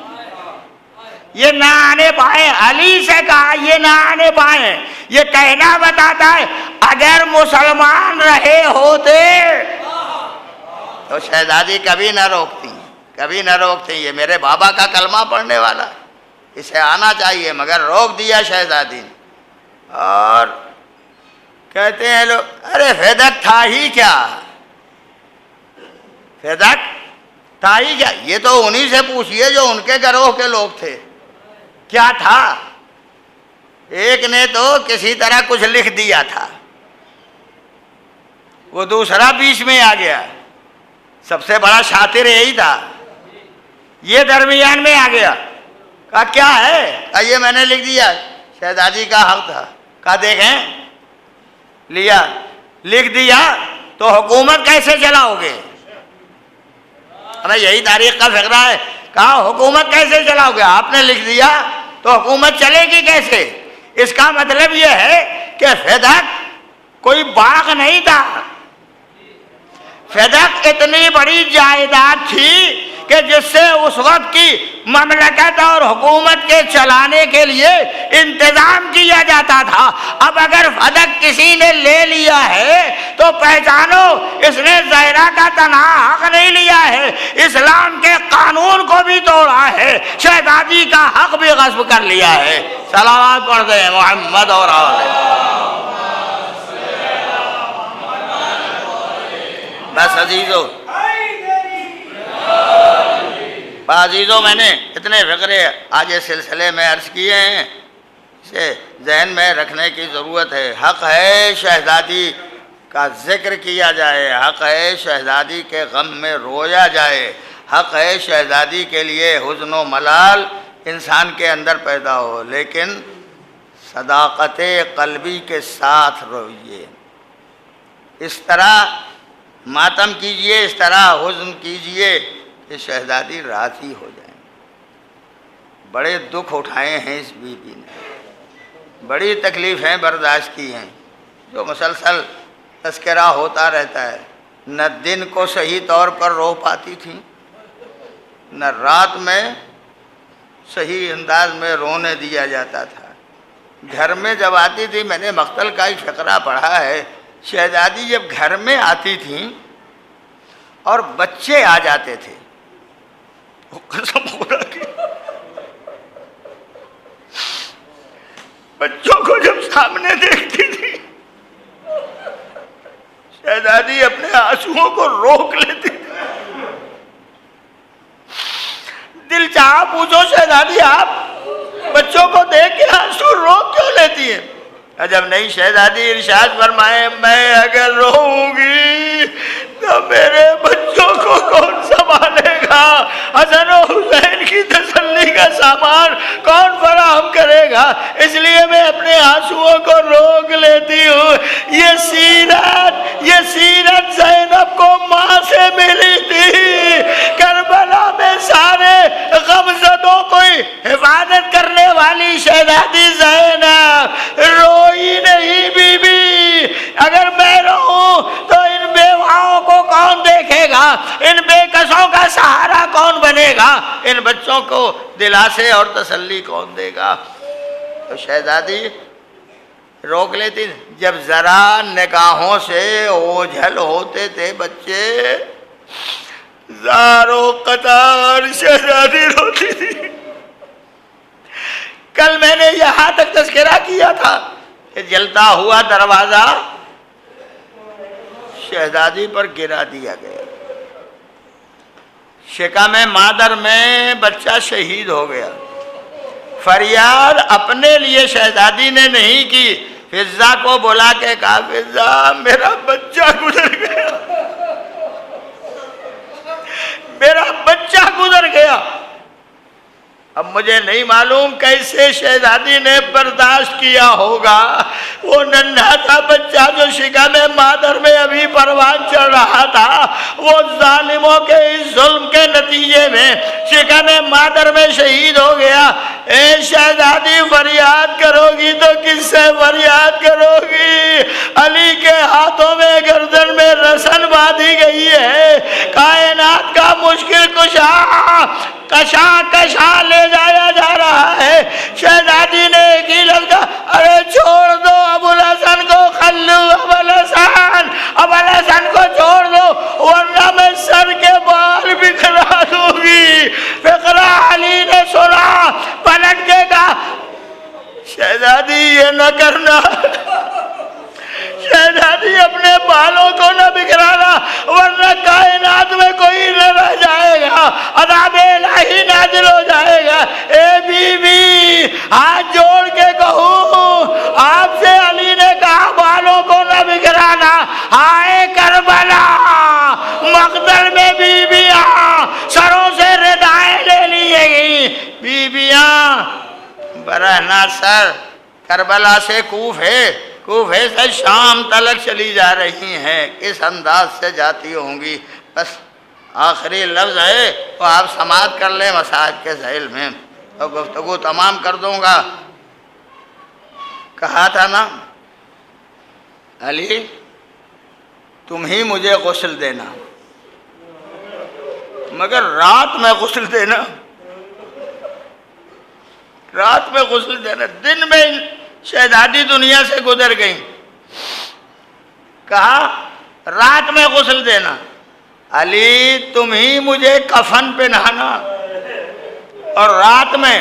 یہ نہ آنے پائے، علی سے کہا یہ نہ آنے پائے، یہ کہنا بتاتا ہے اگر مسلمان رہے ہوتے تو شہزادی کبھی نہ روکتی، کبھی نہ روکتی۔ یہ میرے بابا کا کلمہ پڑھنے والا، اسے آنا چاہیے، مگر روک دیا شہزادی نے۔ اور کہتے ہیں لوگ ارے فدق تھا ہی کیا، فدق تھا ہی کیا؟ یہ تو انہی سے پوچھئے جو ان کے گروہ کے لوگ تھے، کیا تھا؟ ایک نے تو کسی طرح کچھ لکھ دیا تھا، وہ دوسرا بیچ میں آ گیا، سب سے بڑا شاطر یہی تھا، یہ درمیان میں آ گیا، کہا کیا ہے؟ کہا یہ میں نے لکھ دیا، شہزادی کا حق تھا۔ کہا دیکھیں لیا، لکھ دیا تو حکومت کیسے چلاؤ گے؟ ہمیں یہی تاریخ کا فقرہ ہے۔ کہا حکومت کیسے چلاؤ گے؟ آپ نے لکھ دیا تو حکومت چلے گی کیسے؟ اس کا مطلب یہ ہے کہ فدق کوئی باغ نہیں تھا، فدق اتنی بڑی جائیداد تھی کہ جس سے اس وقت کی مملکت اور حکومت کے چلانے کے لیے انتظام کیا جاتا تھا۔ اب اگر فدق کسی نے لے لیا ہے تو پہچانو اس نے زہرا کا تنہا حق نہیں لیا ہے، اسلام کے قانون کو بھی توڑا ہے، شہزادی کا حق بھی غصب کر لیا ہے۔ صلوات پڑھتے ہیں محمد اور بس عزیزو میں نے اتنے فقرے آج اس سلسلے میں عرض کیے ہیں، اسے ذہن میں رکھنے کی ضرورت ہے۔ حق ہے شہزادی کا ذکر کیا جائے، حق ہے شہزادی کے غم میں رویا جائے، حق ہے شہزادی کے لیے حزن و ملال انسان کے اندر پیدا ہو، لیکن صداقت قلبی کے ساتھ روئیے، اس طرح ماتم کیجئے، اس طرح حزن کیجئے کہ شہزادی راضی ہو جائیں۔ بڑے دکھ اٹھائے ہیں اس بیوی نے، بڑی تکلیفیں برداشت کی ہیں، جو مسلسل تذکرہ ہوتا رہتا ہے۔ نہ دن کو صحیح طور پر رو پاتی تھیں، نہ رات میں صحیح انداز میں رونے دیا جاتا تھا۔ گھر میں جب آتی تھی، میں نے مقتل کا ایک فقرہ پڑھا ہے، شہزادی جب گھر میں آتی تھیں اور بچے آ جاتے تھے، قسم خدا کی بچوں کو جب سامنے دیکھتی تھی شہزادی اپنے آنسوؤں کو روک لیتی تھی۔ دل چاہا پوچھو شہزادی آپ بچوں کو دیکھ کے آنسو روک کیوں لیتی ہیں؟ جب نہیں شہزادی ارشاد فرمائے میں اگر روؤں گی تو میرے بچوں کو کون سنبھالے گا، حسن و حسین کی تسلی کا سامان کون فراہم کرے گا، اس لیے میں اپنے آنسوؤں کو روک لیتی ہوں۔ یہ سیرت زینب کو ماں سے ملی تھی، کربلا میں سارے غمزدوں کو حفاظت کرنے والی شہزادی زینب روئی نہیں بی بی۔ اگر میں روؤں تو ان بیواؤں کو کون دیکھے گا، ان بے کسوں کا سہارا کون بنے گا، ان بچوں کو دلاسے اور تسلی کون دے گا؟ تو شہزادی روک لیتی۔ جب ذرا نگاہوں سے اوجھل ہوتے تھے بچے، زاروں قطار شہزادی روتی تھی۔ کل میں نے یہاں تک تذکرہ کیا تھا کہ جلتا ہوا دروازہ شہزادی پر گرا دیا گیا، شکم مادر میں بچہ شہید ہو گیا۔ فریاد اپنے لیے شہزادی نے نہیں کی، فضہ کو بلا کے کہا فضہ میرا بچہ گزر گیا، میرا بچہ گزر گیا۔ اب مجھے نہیں معلوم کیسے شہزادی نے برداشت کیا ہوگا، وہ ننھا تھا بچہ جو شکم مادر میں ابھی پروان چڑھ رہا تھا، وہ ظالموں کے اس ظلم کے نتیجے میں شکم مادر میں شہید ہو گیا۔ اے شہزادی فریاد کرو گی تو کس سے فریاد کرو گی؟ علی کے ہاتھوں میں گردن میں رسن باندھی گئی ہے، کائنات کا مشکل کشا کشا لے جایا جا رہا ہے۔ شہزادی نے ایک ہی لفظ کہا ارے چھوڑ دو ابو الحسن کو، خلو ابو الحسن کو چھوڑ دو ورنہ میں سر کے بال بکھرا دوں گی۔ فقرہ علی نے سنا، پلٹ کے کہا شہزادی یہ نہ کرنا، شہزادی اپنے بالوں کو نہ بکھرانا ورنہ کائنات میں کوئی نہ رہ جائے گا، عذاب الہی نازل ہو جائے گا۔ اے بی بی ہاتھ جوڑ کے کہوں آپ سے علی نے کہا بالوں کو نہ بکھرانا۔ ہائے کربلا مقتل میں بیویاں سروں سے ردائیں لے لی گئی، بیویاں برہنہ سر کربلا سے کوفے سے شام تلک چلی جا رہی ہیں، کس انداز سے جاتی ہوں گی؟ بس آخری لفظ ہے تو آپ سماعت کر لیں مساج کے ذیل میں، تو گفتگو تمام کر دوں گا۔ کہا تھا نا علی تم ہی مجھے غسل دینا، مگر رات میں غسل دینا، رات میں غسل دینا۔ دن میں شہزادی دنیا سے گزر گئی، کہا رات میں غسل دینا، علی تم ہی مجھے کفن پہنانا اور رات میں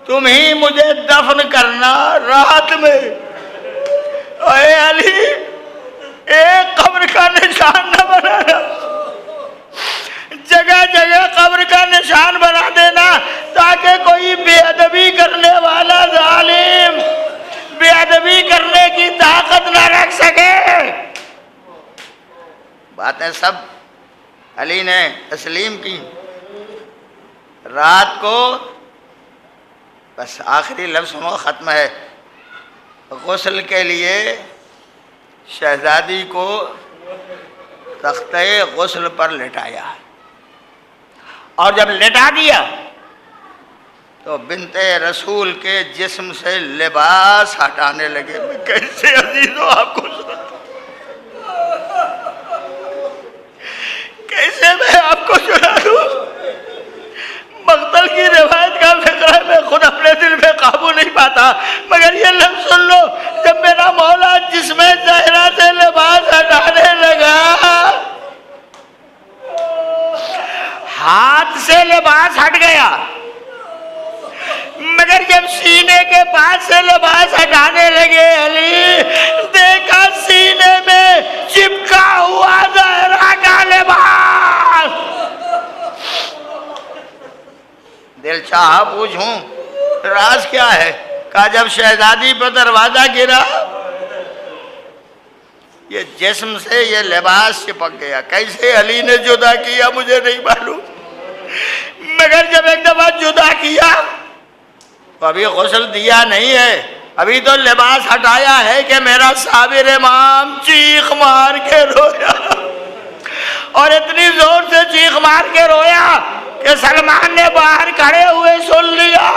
تم ہی مجھے دفن کرنا رات میں۔ اے علی ایک قبر کا نشان نہ بنانا، جگہ جگہ قبر کا نشان بنا دینا تاکہ کوئی بے ادبی کرنے والا ظالم بے ادبی کرنے کی طاقت نہ رکھ سکے۔ باتیں سب علی نے تسلیم کی۔ رات کو بس آخری لفظ ختم ہے، غسل کے لیے شہزادی کو تختہ غسل پر لٹایا، اور جب لٹا دیا تو بنت رسول کے جسم سے لباس ہٹانے لگے۔ میں کیسے عزیزوں آپ کو کیسے میں آپ کو سنا دوں؟ مقتل کی روایت کا فکر ہے، میں خود اپنے دل میں قابو نہیں پاتا، مگر یہ لفظ سن لو، جب میرا مولا جسم زہرا سے لباس ہٹانے لگا، ہاتھ سے لباس ہٹ گیا، مگر جب سینے کے پاس سے لباس ہٹانے لگے علی، دیکھا سینے میں چپکا ہوا زہرا کا لباس۔ دل چاہا پوچھوں راز کیا ہے؟ کہا جب شہزادی پر دروازہ گرا، یہ جسم سے یہ لباس چپک گیا۔ کیسے علی نے جدا کیا مجھے نہیں معلوم، مگر جب ایک دفعہ جدا کیا تو ابھی غسل دیا نہیں ہے، ابھی تو لباس ہٹایا ہے کہ میرا صابر امام چیخ مار کے رویا، اور اتنی زور سے چیخ مار کے رویا کہ سلمان نے باہر کھڑے ہوئے سن لیا،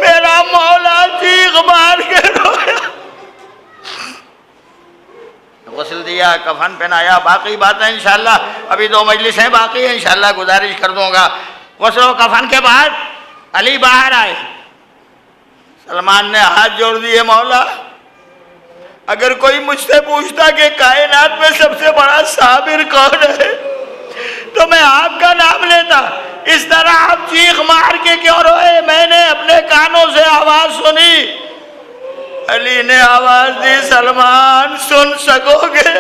میرا مولا چیخ مار کے رویا۔ غسل دیا، کفن پہنایا، باقی باتیں انشاءاللہ ابھی 2 مجلسیں باقی ہیں، انشاءاللہ گزارش کر دوں گا۔ غسل و کفن کے بعد علی باہر آئے، سلمان نے ہاتھ جوڑ دیے، مولا اگر کوئی مجھ سے پوچھتا کہ کائنات میں سب سے بڑا صابر کون ہے تو میں آپ کا نام لیتا، اس طرح آپ چیخ مار کے کیوں روئے؟ میں نے اپنے کانوں سے آواز سنی۔ علی نے آواز دی، سلمان سن سکو گے؟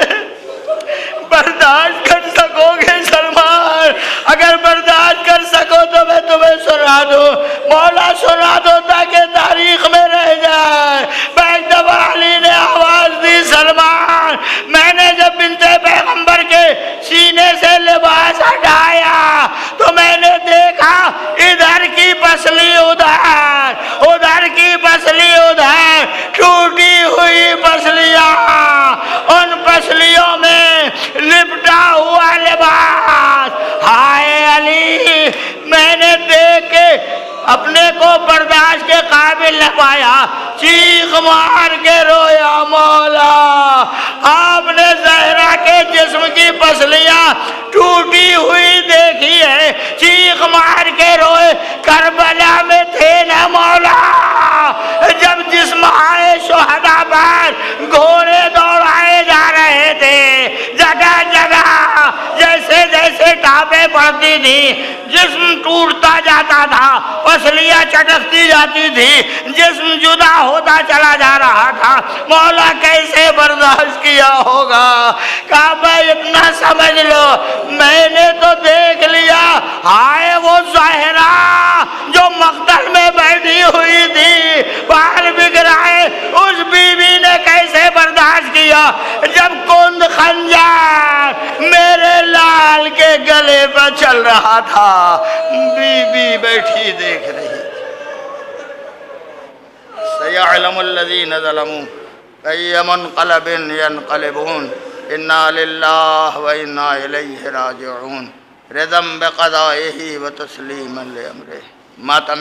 برداشت کر سکو گے سلمان؟ اگر برداشت کر سکو تو میں تمہیں سنا دوں، مولا سنا دو تاکہ تاریخ میں رہ جائے۔ ایک دفعہ علی نے آواز دی، سلمان میں نے جب بنت پیغمبر کے سینے سے لباس ہٹایا تو میں نے دیکھا ادھر کی پسلی ادھر، ادھر کی پسلی ادھر، ٹوٹی ہوئی پسلیاں، ان پسلیوں میں لپٹا ہوا لباس۔ ہائے علی، میں نے دیکھ کے اپنے کو برداشت کے قابل نہ پایا، چیخ مار کے رویا، مولا آپ نے زہرا کے جسم کی پسلیاں ٹوٹی ہوئی دیکھی ہے، چیخ مار کے روئے۔ کربلا میں تھے نا مولا، جب جسم آئے شہداء پر گھوڑے دوڑائے جا رہے تھے، جگہ جگہ جیسے جیسے ٹاپیں پڑتی تھی جسم ٹوٹتا جاتا تھا، پسلیاں چٹکتی جاتی تھی، جسم جدا ہوتا چلا جا رہا تھا۔ مولا کیسے برداشت کیا ہوگا؟ کہا بھائی اتنا سمجھ لو، میں نے تو دیکھ لیا، ہائے وہ زہرا جو مقتل میں بیٹھی ہوئی تھی، بال بگڑائے، اس بی بی نے کیسے برداشت کیا جب کند خنجر میرے لال کے گلے پہ چل رہا تھا، بی بی بیٹھی دیکھ رہی۔ سَيَعْلَمُ الَّذِينَ ظَلَمُوا أَيَّ مُنقَلَبٍ يَنقَلِبُونَ إِنَّا لِلَّهِ وَإِنَّا إِلَيْهِ رَاجِعُونَ رِضًا بِقَضَائِهِ وَتَسْلِيمًا لِأَمْرِهِ۔ ماتم